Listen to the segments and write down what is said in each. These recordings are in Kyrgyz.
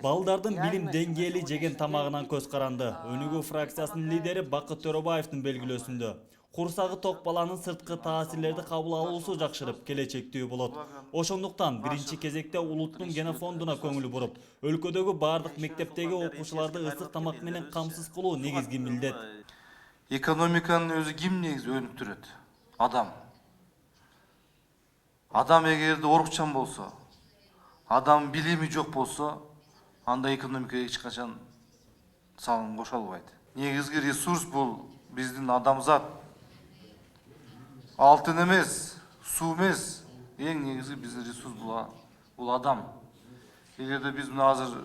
Балдардын билим деңгээли жеген тамагынан көз каранды. Өнүгүү фракциясынын лидери Бакыт Төрөбаевдин белгилөөсүндө. Курсагы ток баланын сырткы таасирлерди кабыл алуусу жакшырып, келечектүү болот. Ошондуктан биринчи кезекте улуттун генофондуна көңүл буруп, өлкөдөгү бардык мектептеги окуучуларды ысык тамак менен камсыз кылуу негизги милдет. Экономиканын өзү ким негизи өнүктүрөт? Адам. Адам эгерде орукчан болсо, адам билими жок болсо, анда экономикага эч качан салым кошо албайт. Негизги ресурс бул биздин адамзат. Алтын эмес, суу эмес. Эң негизги биздин ресурс бул адам. Эгерде биз мына азыр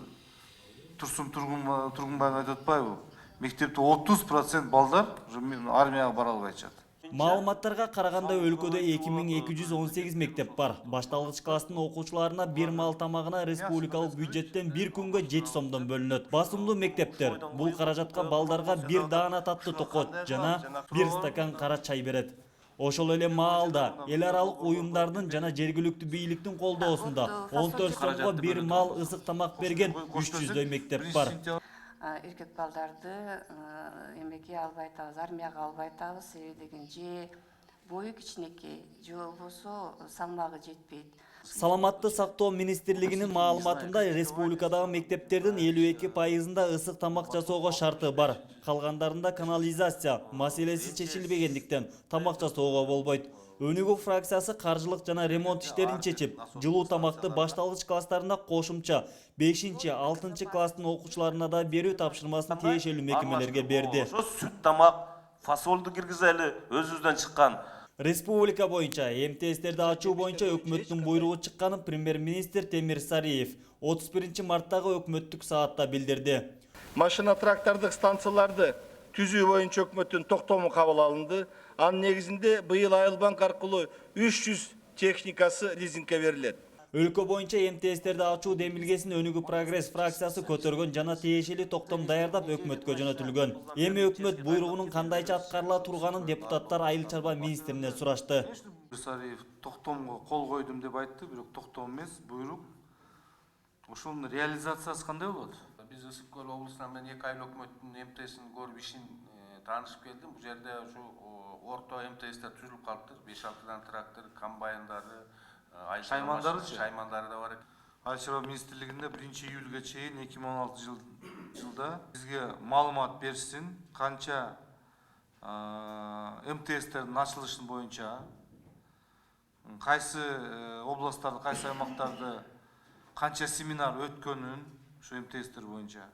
Турсун Тургунбаев айтып атпайбы? Мектепте 30% балдар армияга бара албай жатат. Маалыматтарга караганда өлкөдө 2218 мектеп бар. Башталгыч класстын окуучуларына бир маал тамагына республикалык бюджеттен бир күнгө 7 сомдон бөлүнөт. Басымдуу мектептер бул каражатка балдарга бир даана таттуу токот жана бир стакан кара чай берет. Ошол эле маалда эл аралык уюмдардын жана жергиликтүү бийликтин колдоосунда 14 сомго бир маал ысык тамак берген 300дөй мектеп бар. Эркек балдарды эмгекке албай атабыз, армияга албай атабыз, себеби деген же бою кичинекей, же болбосо салмагы жетпейт. Саламатты сактоо министрлигинин маалыматында республикадагы мектептердин 52%-ында ысык тамак жасоого шарты бар. Калгандарында канализация маселеси чечилбегендиктен тамак жасоого болбойт. Өнүгүү фракциясы каржылык жана ремонт иштерин чечип, жылуу тамакты башталгыч класстарында кошумча 5-6 класстын окуучуларына да берүү тапшырмасын тиешелүү мекемелерге берди. Ошо сүт тамак, фасолду киргизели, өзүбүздөн чыккан. Республика боюнча МТСтерди ачуу боюнча өкмөттүн буйругу чыкканын премьер-министр Темир Сариев 31 марттагы өкмөттүк саатта билдирди. Машина трактордук станцияларды түзүү боюнча өкмөттүн токтому кабыл алынды. Анын негизинде быйыл Айыл банк аркылуу 300 техникасы лизингке берилет. Өлкө боюнча МТСтерди ачуу демилгесин Өнүгүү прогресс фракциясы көтөргөн жана тиешелүү токтом даярдап өкмөткө жөнөтүлгөн. Эми өкмөт буйругунун кандайча аткарыла турганын депутаттар Айыл чарба министрине сурашты. Сариев токтомго кол койдум деп айтты, бирок токтом эмес, буйрук. Ошонун реализациясы кандай болот? Биз Ысык Көл облусунан мен 2 айыл өкмөттүн МТСин көрүп ишин таанышып келдим. Бул жерде ушу орто МТСтер түзүлүп калыптыр. 5-6 трактор, комбайндары, Шаймандарычы? Шаймандары да бар. Айыл чарба министрлигинде 1-июлга чейин 2016 жылда бизге маалымат беришсин, канча МТСтердин ачылышын боюнча, кайсы областтарды, кайсы аймактарды канча семинар өткөнүн, ушу МТСтер боюнча